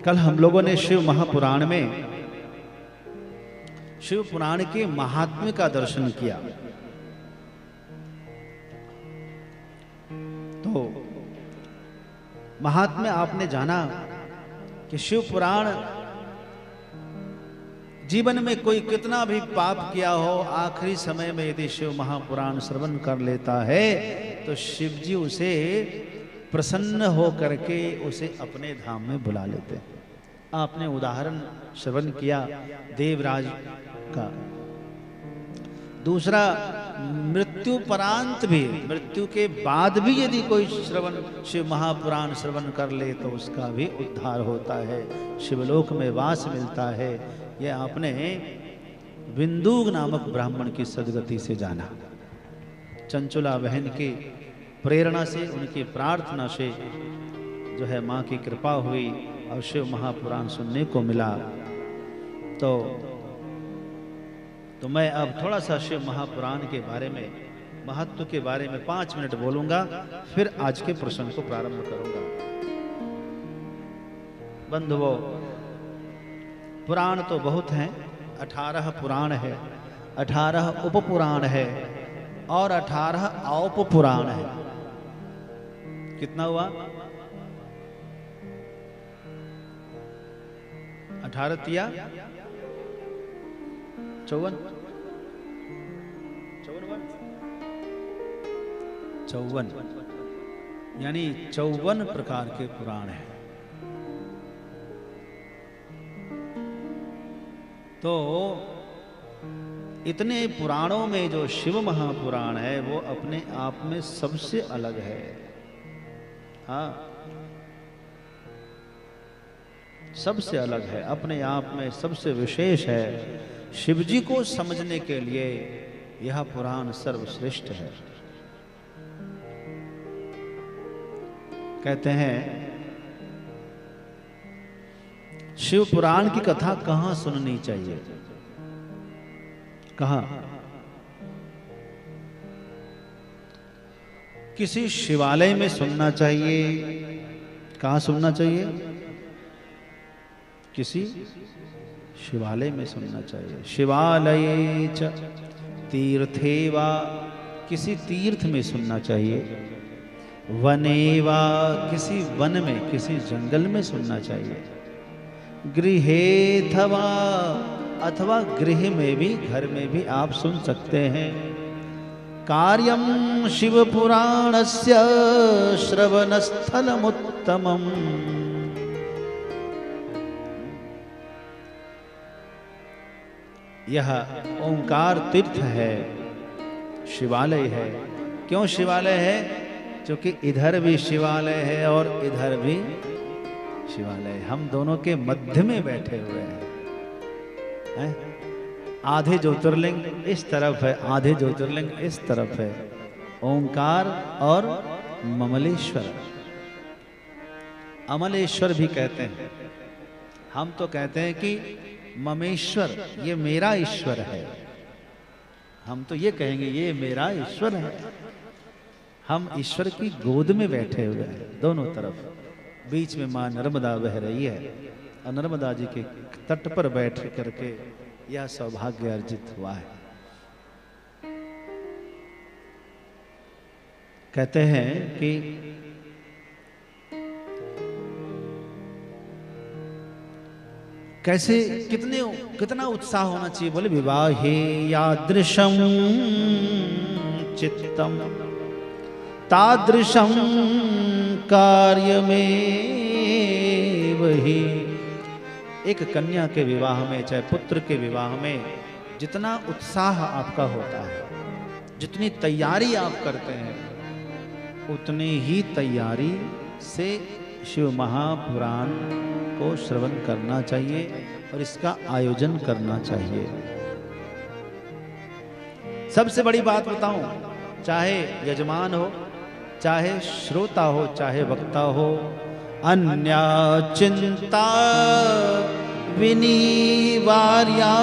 कल हम लोगों ने शिव महापुराण में शिव पुराण के महात्म्य का दर्शन किया। तो महात्म्य आपने जाना कि शिव पुराण जीवन में कोई कितना भी पाप किया हो, आखिरी समय में यदि शिव महापुराण श्रवण कर लेता है तो शिव जी उसे प्रसन्न हो करके उसे अपने धाम में बुला लेते हैं। आपने उदाहरण श्रवण किया देवराज का। दूसरा, मृत्युपरांत भी, मृत्यु के बाद भी यदि कोई श्रवण शिव महापुराण श्रवण कर ले तो उसका भी उद्धार होता है, शिवलोक में वास मिलता है। यह आपने बिंदु नामक ब्राह्मण की सदगति से जाना। चंचुला बहन की प्रेरणा से, उनकी प्रार्थना से जो है माँ की कृपा हुई और शिव महापुराण सुनने को मिला। तो मैं अब थोड़ा सा शिव महापुराण के बारे में, महत्व के बारे में 5 मिनट बोलूंगा, फिर आज के प्रश्न को प्रारंभ करूंगा। बंधुओं, पुराण तो बहुत हैं, 18 पुराण है, 18 उपपुराण है और 18 औपपुराण है। कितना हुआ? 18 तिया 54, 54 यानी 54 प्रकार के पुराण हैं। तो इतने पुराणों में जो शिव महापुराण है वो अपने आप में सबसे अलग है। हाँ, सबसे अलग है, अपने आप में सबसे विशेष है। शिव जी को समझने के लिए यह पुराण सर्वश्रेष्ठ है। कहते हैं शिव पुराण की कथा कहाँ सुननी चाहिए? कहाँ? किसी शिवालय में सुनना चाहिए। कहाँ सुनना चाहिए? किसी शिवालय में सुनना चाहिए। शिवालये च तीर्थे वा, किसी तीर्थ में सुनना चाहिए। वने वा, किसी वन में, किसी जंगल में सुनना चाहिए। गृहेथवा, अथवा गृह में भी, घर में भी आप सुन सकते हैं। कार्यम शिव पुराणस्य श्रवणस्थलमुत्तमम्। यह ओंकार तीर्थ है, शिवालय है। क्यों शिवालय है? क्योंकि इधर भी शिवालय है और इधर भी शिवालय। हम दोनों के मध्य में बैठे हुए हैं। आधे ज्योतिर्लिंग इस तरफ है, आधे ज्योतिर्लिंग इस तरफ है। ओंकार और ममलेश्वर, अमलेश्वर भी कहते हैं। हम तो कहते हैं कि ममेश्वर, ये मेरा ईश्वर है। हम तो ये कहेंगे ये मेरा ईश्वर है। हम ईश्वर की गोद में बैठे हुए हैं दोनों तरफ। बीच में मां नर्मदा बह रही है और नर्मदा जी के तट पर बैठ करके यह सौभाग्य अर्जित हुआ है। कहते हैं कि कैसे, कितना उत्साह होना चाहिए। बोले विवाहे यादृशम चित्तम तादृशम कार्य में वही। एक कन्या के विवाह में, चाहे पुत्र के विवाह में जितना उत्साह आपका होता है, जितनी तैयारी आप करते हैं, उतनी ही तैयारी से शिव महापुराण को श्रवण करना चाहिए और इसका आयोजन करना चाहिए। सबसे बड़ी बात बताऊं, चाहे यजमान हो, चाहे श्रोता हो, चाहे वक्ता हो, अन्या चिंता विनिवार्या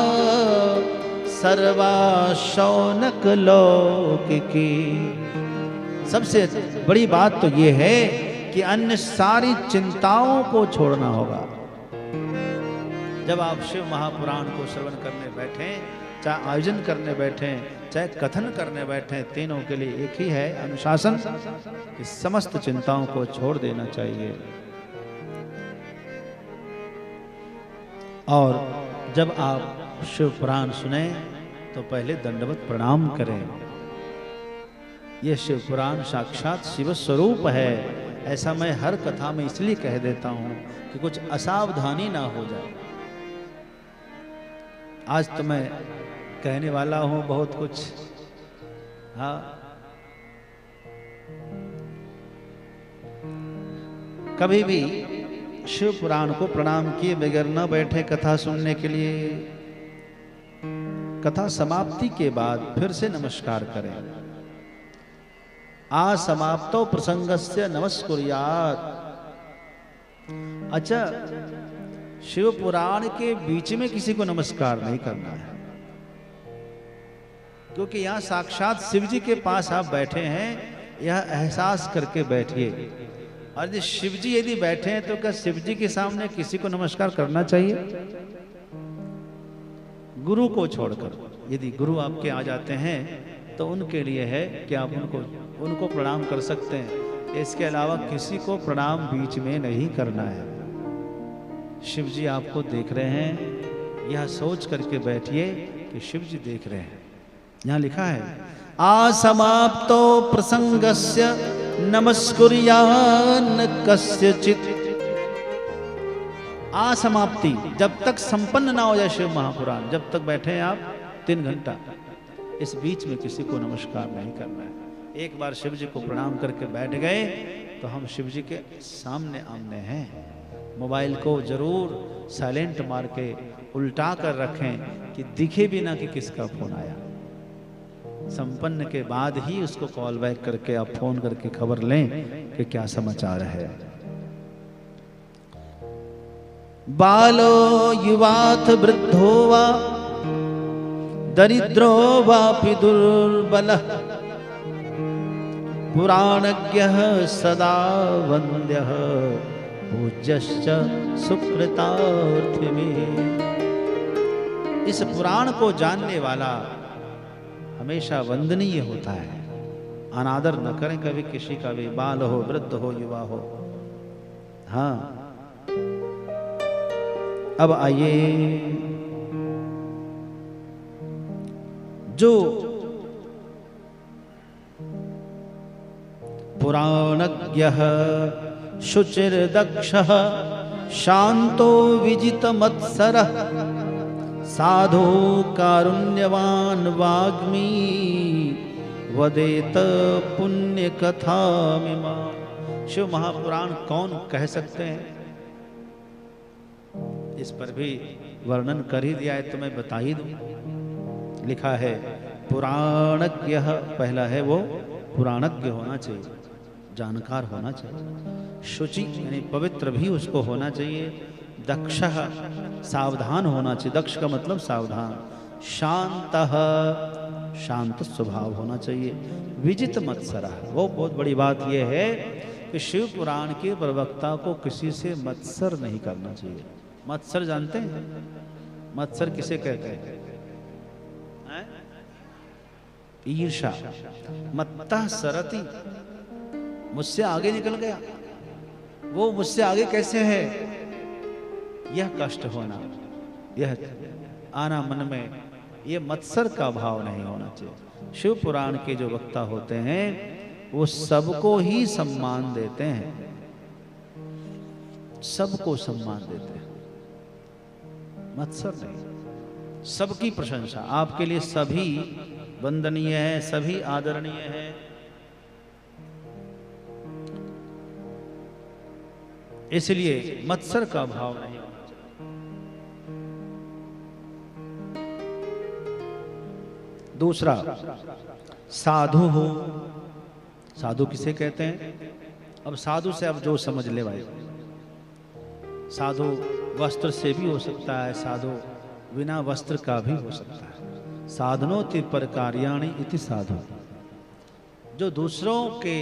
सर्वा शौनक लौकिकी। सबसे बड़ी बात तो ये है कि अन्य सारी चिंताओं को छोड़ना होगा। जब आप शिव महापुराण को श्रवण करने बैठें, चाहे आयोजन करने बैठें, चाहे कथन करने बैठें, तीनों के लिए एक ही है अनुशासन कि समस्त चिंताओं को छोड़ देना चाहिए। और जब आप शिव पुराण सुने तो पहले दंडवत प्रणाम करें। यह शिव पुराण साक्षात शिव स्वरूप है। ऐसा मैं हर कथा में इसलिए कह देता हूं कि कुछ असावधानी ना हो जाए। आज तो मैं कहने वाला हूं बहुत कुछ, हाँ, कभी भी शिव पुराण को प्रणाम किए बगैर न बैठे कथा सुनने के लिए। कथा समाप्ति के बाद फिर से नमस्कार करें। समाप्तो प्रसंगस्य नमस्कुर्यात्। अच्छा, शिव पुराण के बीच में किसी को नमस्कार नहीं करना है, क्योंकि यहां साक्षात शिव जी के पास आप बैठे हैं, यह एहसास करके बैठिए। और यदि शिव जी यदि बैठे हैं तो क्या शिव जी के सामने किसी को नमस्कार करना चाहिए? गुरु को छोड़कर। यदि गुरु आपके आ जाते हैं तो उनके लिए है कि आप उनको प्रणाम कर सकते हैं। इसके अलावा किसी को प्रणाम बीच में नहीं करना है। शिव जी आपको देख रहे हैं, यह सोच करके बैठिए कि शिव जी देख रहे हैं। यहां लिखा है असमाप्तो प्रसंगस्य नमस्कुर्यान्न कस्यचित्। असमाप्ति, जब तक संपन्न ना हो जाए शिव महापुराण, जब तक बैठे हैं आप 3 घंटा, इस बीच में किसी को नमस्कार नहीं करना है। एक बार शिव जी को प्रणाम करके बैठ गए तो हम शिव जी के सामने आमने हैं। मोबाइल को जरूर साइलेंट मार के उल्टा कर रखें कि दिखे भी ना कि किसका फोन आया। संपन्न के बाद ही उसको कॉल बैक करके आप फोन करके खबर लें कि क्या समाचार है। बालो युवाथ वृद्धो वा दरिद्रो वापि दुर्बलः पुराणज्ञः सदा वन्द्यः पूज्यश्च सुकृतार्थिमे। इस पुराण को जानने वाला हमेशा वंदनीय होता है। अनादर न करें कभी किसी का भी, बाल हो, वृद्ध हो, युवा हो। हाँ, अब आइए, जो पुराणज्ञः शुचिर्दक्षः शांतो विजितमत्सरः साधु कारुण्यवान वाग्मी वदेत पुण्य कथामिमा। शिव महापुराण कौन कह सकते हैं? इस पर भी वर्णन कर ही दिया है तो मैं बता ही दूं। लिखा है पुराणज्ञ, पहला है वो पुराणज्ञ होना चाहिए, जानकार होना चाहिए। शुचि यानी पवित्र भी उसको होना चाहिए। दक्ष, सावधान होना चाहिए। दक्ष का मतलब सावधान। शांत, शांत स्वभाव होना चाहिए। विजित मत्सरा, वो बहुत बड़ी बात यह है कि शिव पुराण के प्रवक्ता को किसी से मत्सर नहीं करना चाहिए। मत्सर जानते हैं? मत्सर किसे कहते हैं? ईर्षा। मत्तः सरति, मुझसे आगे निकल गया, वो मुझसे आगे कैसे है, यह कष्ट होना, यह आना मन में, यह मत्सर का भाव नहीं होना चाहिए। शिव पुराण के जो वक्ता होते हैं वो सबको ही सम्मान देते हैं, सबको सम्मान देते हैं, मत्सर नहीं। सबकी प्रशंसा, आपके लिए सभी वंदनीय है, सभी आदरणीय है। इसलिए मत्सर का भाव नहीं होना चाहिए। दूसरा, साधु हो। साधु किसे कहते हैं? अब साधु से अब जो समझ ले भाई। साधु वस्त्र से भी हो सकता है, साधु बिना वस्त्र का भी हो सकता है। साधनोति पर कार्याणि इति साधु, जो दूसरों के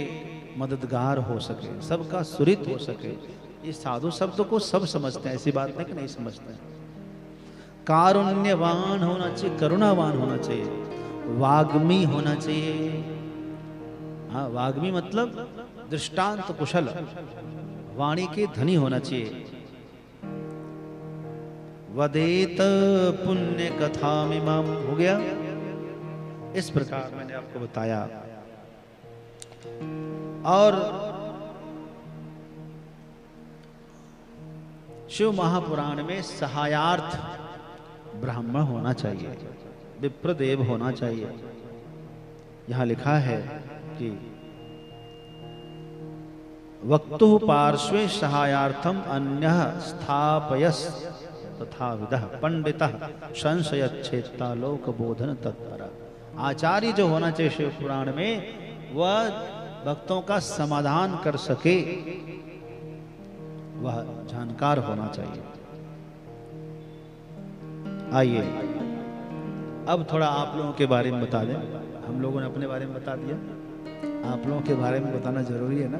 मददगार हो सके, सबका सुहृद हो सके। ये साधु शब्द को सब समझते हैं, ऐसी बात नहीं कि नहीं समझते हैं। कारुण्यवान होना चाहिए, करुणावान होना चाहिए, वाग्मी होना चाहिए। हाँ, वाग्मी मतलब दृष्टांत कुशल, वाणी के धनी होना चाहिए। वदेत पुण्य कथा मिमाम, हो गया। इस प्रकार मैंने आपको बताया। और शिव महापुराण में सहायार्थ ब्राह्मण होना चाहिए, विप्रदेव होना चाहिए। यहां लिखा है कि वक्तुः पार्श्वे सहायार्थम अन्यः स्थापयस् तथा विदः पंडितः संशयच्छेत्ता लोक बोधन तत्पर। आचार्य जो होना चाहिए शिव पुराण में, वह भक्तों का समाधान कर सके, वह जानकार होना चाहिए। आइए अब थोड़ा आप लोगों के बारे में बता दें। हम लोगों ने अपने बारे में बता दिया, आप लोगों के बारे में बताना जरूरी है ना,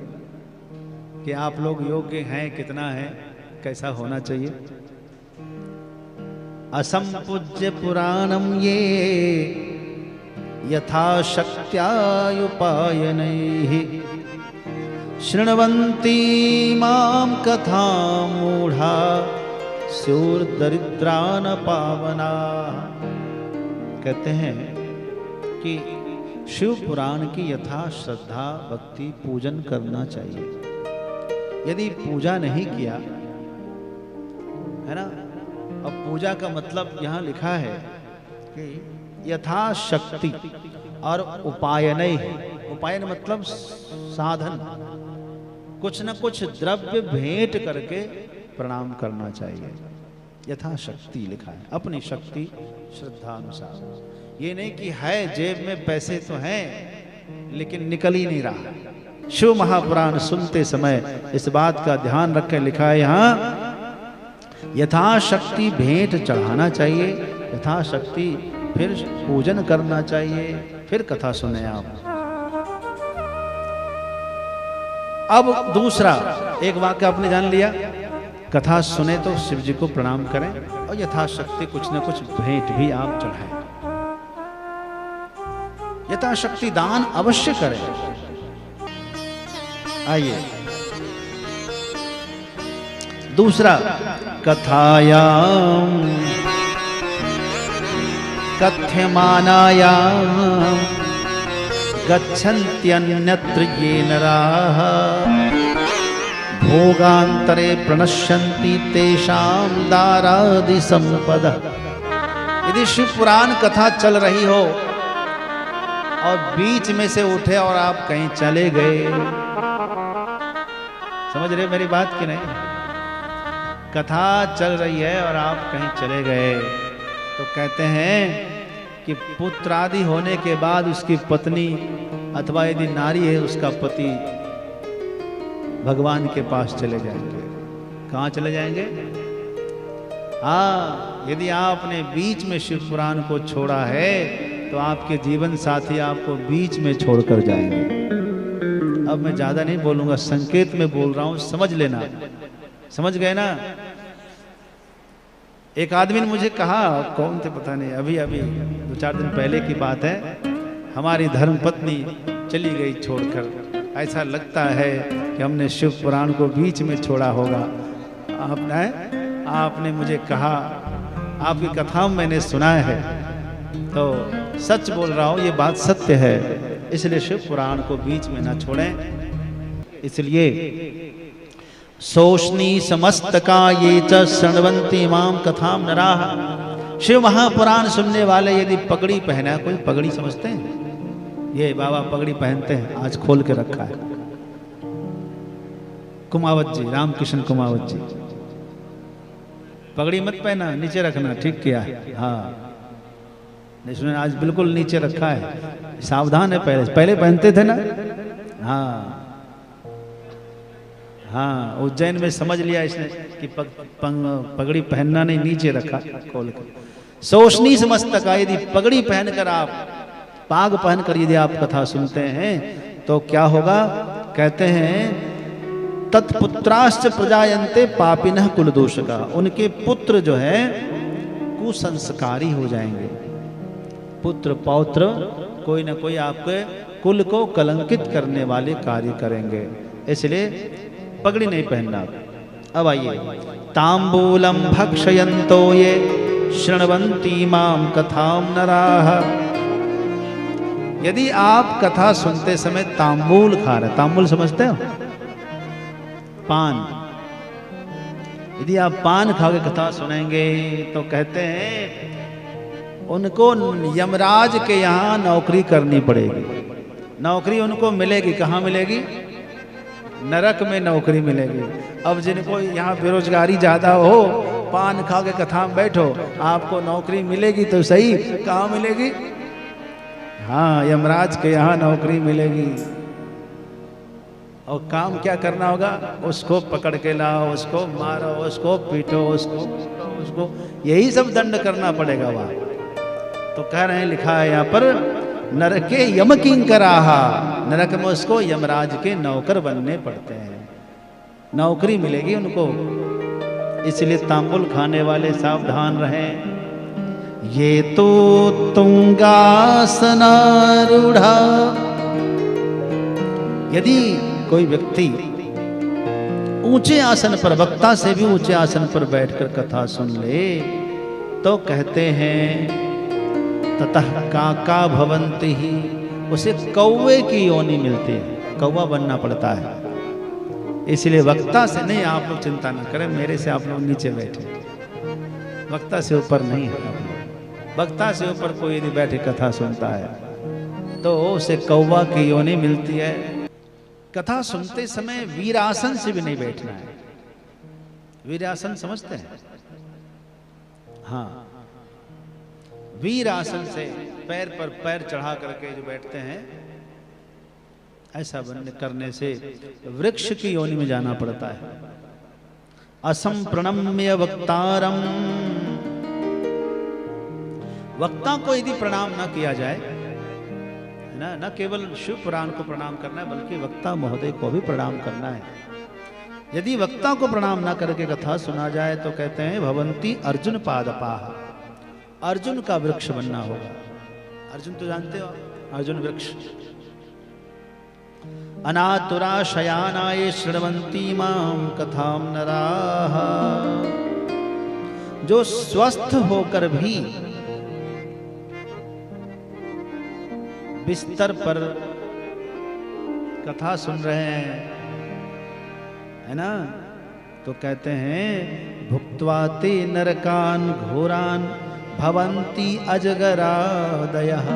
कि आप लोग योग्य हैं, कितना है, कैसा होना चाहिए। असंपूज्य पुराणम ये यथाशक्त्यायुपायनैः शृण्वन्ति मां कथां मूढ़ा स्युर्दरिद्रा न पावना। कहते हैं कि शिव पुराण की यथा श्रद्धा भक्ति पूजन करना चाहिए। यदि पूजा नहीं किया है ना, अब पूजा का मतलब यहां लिखा है कि यथाशक्ति और उपायन है। उपायन मतलब साधन, कुछ न कुछ द्रव्य भेंट करके प्रणाम करना चाहिए। यथाशक्ति लिखा है, अपनी शक्ति श्रद्धा अनुसार। ये नहीं कि है जेब में पैसे तो हैं लेकिन निकल ही नहीं रहा। शिव महापुराण सुनते समय इस बात का ध्यान रखें। लिखा है यहाँ यथाशक्ति भेंट चढ़ाना चाहिए, यथाशक्ति फिर पूजन करना चाहिए, फिर कथा सुने आप। अब दूसरा एक वाक्य आपने जान लिया, कथा सुने तो शिव जी को प्रणाम करें और यथाशक्ति कुछ न कुछ भेंट भी आप चढ़ाएं। यथाशक्ति दान अवश्य करें। आइए दूसरा, कथायाम कथ्यमानायाम गच्छन्त्यन्यत्र ये नराः भोगान्तरे प्रणश्यन्ति तेषां दारादि संपदा। यदि शिव पुराण कथा चल रही हो और बीच में से उठे और आप कहीं चले गए, समझ रहे मेरी बात कि नहीं? कथा चल रही है और आप कहीं चले गए तो कहते हैं कि पुत्र आदि होने के बाद उसकी पत्नी अथवा यदि नारी है उसका पति भगवान के पास चले जाएंगे। कहाँ चले जाएंगे? हाँ, यदि आपने बीच में शिव पुराण को छोड़ा है तो आपके जीवन साथी आपको बीच में छोड़कर जाएंगे। अब मैं ज्यादा नहीं बोलूंगा, संकेत में बोल रहा हूं, समझ लेना। समझ गए ना? एक आदमी ने मुझे कहा, कौन थे पता नहीं, अभी अभी 2-4 दिन पहले की बात है, हमारी धर्मपत्नी चली गई छोड़कर। ऐसा लगता है कि हमने शिव पुराण को बीच में छोड़ा होगा। आपने मुझे कहा, आपकी कथा मैंने सुना है, तो सच बोल रहा हूं, ये बात सत्य है। इसलिए शिव पुराण को बीच में ना छोड़ें। इसलिए सोशनी समस्तका ये च शृण्वन्ति मां कथाम नराः। शिव महापुराण सुनने वाले यदि पगड़ी पहना, कोई पगड़ी समझते हैं? ये बाबा पगड़ी पहनते हैं, आज खोल के रखा है। कुमावत जी, रामकृष्ण कुमावत जी, पगड़ी मत पहना, नीचे रखना। ठीक किया है? हाँ, नहीं सुने, आज बिल्कुल नीचे रखा है। सावधान है, पहले पहनते थे ना। हाँ हाँ, उज्जैन में समझ लिया इसने कि पगड़ी पहनना नहीं, नीचे रखा खोल कर। सोशनी समस्तका, यदि पगड़ी पहनकर आप, पाग पहनकर यदि आप कथा सुनते हैं तो क्या होगा? कहते हैं तत्पुत्राश्च प्रजायन्ते पापिनः कुलदोषका। उनके पुत्र जो है कुसंस्कारी हो जाएंगे। पुत्र पौत्र कोई ना कोई आपके कुल को कलंकित करने वाले कार्य करेंगे, इसलिए पगड़ी नहीं पहनना। अब आइए, तांबूलम भक्षयन्तो ये शृण्वन्ति माम कथाम नराः। यदि आप कथा सुनते समय तांबूल खा रहे, तांबूल समझते हो? पान। यदि आप पान खा के कथा सुनेंगे तो कहते हैं उनको यमराज के यहाँ नौकरी करनी पड़ेगी। नौकरी उनको मिलेगी, कहाँ मिलेगी? नरक में नौकरी मिलेगी। अब जिनको यहाँ बेरोजगारी ज्यादा हो, पान खा के कथा में बैठो, आपको नौकरी मिलेगी तो सही, कहाँ मिलेगी? हाँ, यमराज के यहाँ नौकरी मिलेगी। और काम क्या करना होगा? उसको पकड़ के लाओ, उसको मारो, उसको पीटो, उसको यही सब दंड करना पड़ेगा वहां। तो कह रहे हैं, लिखा है यहाँ पर, नरके यम किंकराहा, नरक में उसको यमराज के नौकर बनने पड़ते हैं, नौकरी मिलेगी उनको। इसलिए तांबुल खाने वाले सावधान रहें। ये तो तुंगासनारूढ़ा, यदि कोई व्यक्ति ऊंचे आसन पर, वक्ता से भी ऊंचे आसन पर बैठकर कथा सुन ले, तो कहते हैं ततः काका भवन्ति ही, उसे कौवे की योनि मिलती है, कौवा बनना पड़ता है। इसलिए वक्ता से नहीं, आप लोग चिंता न करें, मेरे से आप लोग नीचे बैठे, वक्ता से ऊपर नहीं है। वक्ता से ऊपर कोई यदि बैठे कथा सुनता है तो उसे कौवा की योनि मिलती है। कथा सुनते समय वीरासन से भी नहीं बैठना है। वीरासन समझते हैं? हाँ, वीरासन से पैर पर पैर चढ़ा करके जो बैठते हैं, ऐसा बनने करने से वृक्ष की योनि में जाना पड़ता है। असंप्रणम्य वक्तारम, वक्ता को यदि प्रणाम न किया जाए, है ना, न केवल शिव पुराण को प्रणाम करना है, बल्कि वक्ता महोदय को भी प्रणाम करना है। यदि वक्ता को प्रणाम न करके कथा सुना जाए तो कहते हैं भवन्ति अर्जुन पादपाः, अर्जुन का वृक्ष बनना होगा। अर्जुन तो जानते हो, अर्जुन वृक्ष। अनातुरा शयानाय शृण्वन्ति माम कथाम नराः, जो स्वस्थ होकर भी बिस्तर पर कथा सुन रहे हैं, है ना, तो कहते हैं भुक्त्वा ते नरकान घोरान भवन्ति अजगरादयः,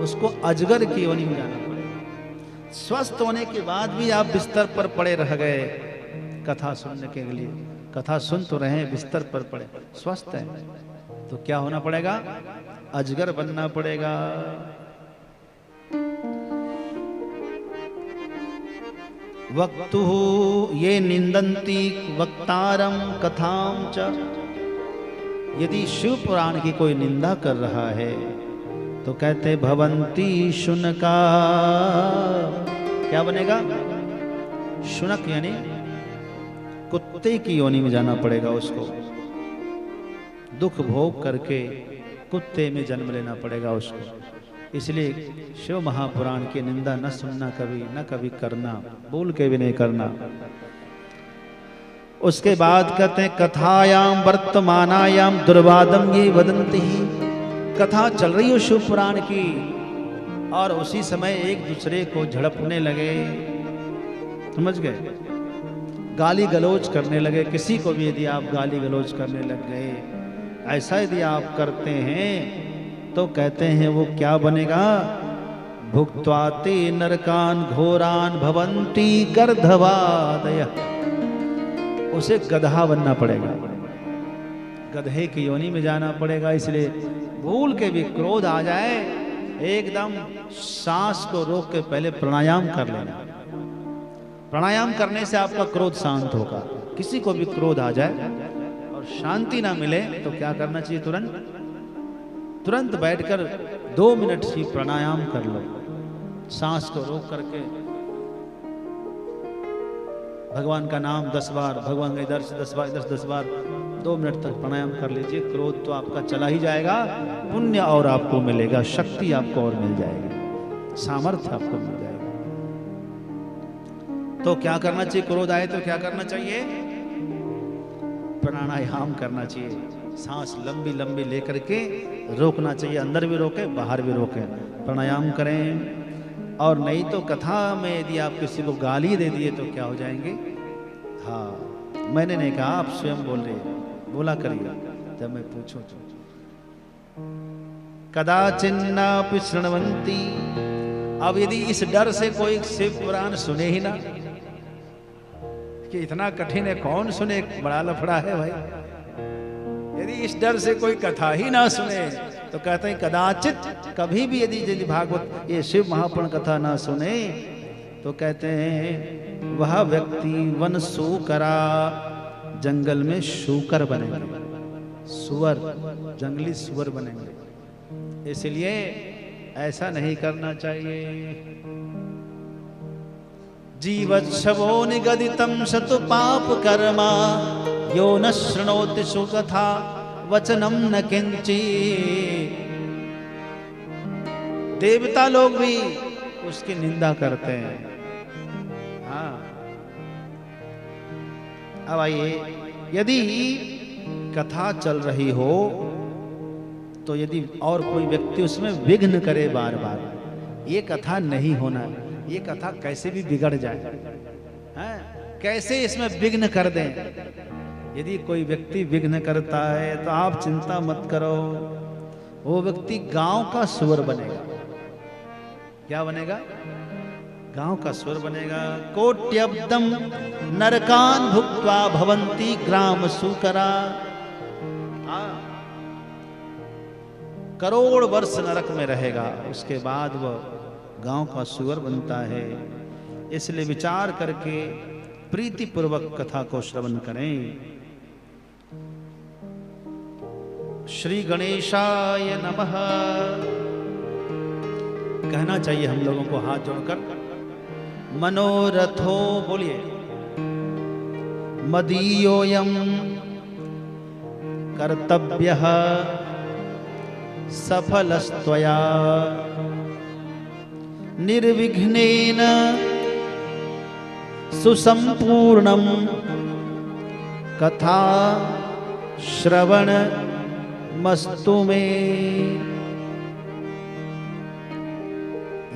उसको अजगर की योनि में जाना पड़ेगा। स्वस्थ होने के बाद भी आप बिस्तर पर पड़े रह गए कथा सुनने के लिए, कथा सुन तो रहे हैं, बिस्तर पर पड़े, स्वस्थ है, तो क्या होना पड़ेगा? अजगर बनना पड़ेगा। वक्तुः ये निंदन्ति वक्तारम कथाम च, यदि शिव पुराण की कोई निंदा कर रहा है तो कहते भवन्ति शुनका, क्या बनेगा? शुनक यानी कुत्ते की योनि में जाना पड़ेगा उसको, दुख भोग करके कुत्ते में जन्म लेना पड़ेगा उसको। इसलिए शिव महापुराण की निंदा न सुनना कभी, न कभी करना, भूल के भी नहीं करना। उसके बाद कहते हैं कथायाम वर्तमानायाम दुर्वादम ये वदंती ही, कथा चल रही हो शिव पुराण की और उसी समय एक दूसरे को झड़पने लगे, समझ गए, गाली गलौज करने लगे। किसी को भी यदि आप गाली गलौज करने लग गए, ऐसा यदि आप करते हैं तो कहते हैं वो क्या बनेगा? भुक्त्वा ते नरकान घोरान भवन्ति गर्दभादयः, उसे गधा बनना पड़ेगा, गधे की योनि में जाना पड़ेगा। इसलिए भूल के भी क्रोध आ जाए, एकदम सांस को रोक के पहले प्राणायाम कर लेना। प्राणायाम करने से आपका क्रोध शांत होगा। किसी को भी क्रोध आ जाए और शांति ना मिले तो क्या करना चाहिए? तुरंत बैठकर 2 मिनट ही प्राणायाम कर लो, सांस को रोक करके भगवान का नाम 10 बार, भगवान का इधर से 10 बार, इधर से 10 बार 2 मिनट तक प्राणायाम कर लीजिए, क्रोध तो आपका चला ही जाएगा, पुण्य और आपको मिलेगा, शक्ति आपको और मिल जाएगी, सामर्थ्य आपको मिल जाएगा। तो क्या करना चाहिए? क्रोध आए तो क्या करना चाहिए? प्राणायाम करना चाहिए, सांस लंबी लंबी लेकर के रोकना चाहिए, अंदर भी रोके बाहर भी रोके, प्राणायाम करें। और नहीं तो कथा में यदि आप किसी को गाली दे दिए तो क्या हो जाएंगे? हाँ, मैंने नहीं कहा, आप स्वयं बोल रहे, बोला करिए जब मैं पूछूं तो। कदाचिन्नापि शृण्वन्ति, अब यदि इस डर से कोई शिव पुराण सुने ही ना, कि इतना कठिन है कौन सुने, बड़ा लफड़ा है भाई, यदि इस डर से कोई कथा ही ना सुने तो कहते हैं कदाचित, कभी भी यदि भागवत ये शिव महापुराण कथा ना सुने तो कहते हैं वह व्यक्ति वन सूकरा, जंगल में शूकर बनेंगे, सुअर, जंगली सुअर बनेंगे। इसलिए ऐसा नहीं करना चाहिए। जीवच्छवो निगदितं शतु पाप कर्मा, यो न शृणोति सुकथा वचनम न किंची। देवता लोग भी उसकी निंदा करते हैं। हाँ, अब आइए, यदि कथा चल रही हो तो यदि और कोई व्यक्ति उसमें विघ्न करे बार बार, ये कथा नहीं होना, ये कथा कैसे भी बिगड़ जाए, हैं? कैसे इसमें विघ्न कर दें। यदि कोई व्यक्ति विघ्न करता है तो आप चिंता मत करो, वो व्यक्ति गांव का सुअर बनेगा। क्या बनेगा? गांव का सुअर बनेगा। कोट्यब्दम नरकान भुक्त्वा भवंती ग्राम सूकरा, करोड़ वर्ष नरक में रहेगा, उसके बाद वह गांव का सुअर बनता है। इसलिए विचार करके प्रीतिपूर्वक कथा को श्रवण करें। श्री गणेशाय नमः कहना चाहिए हम लोगों को हाथ जोड़कर। मनोरथो, बोलिए, मदीयोऽयं कर्तव्यः सफलस्त्वया, निर्विघ्नेन सुसंपूर्णं कथा श्रवण मस्तु में।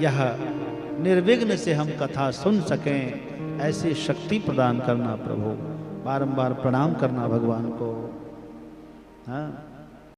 यह निर्विघ्न से हम कथा सुन सकें, ऐसी शक्ति प्रदान करना प्रभु। बारंबार प्रणाम करना भगवान को। हाँ।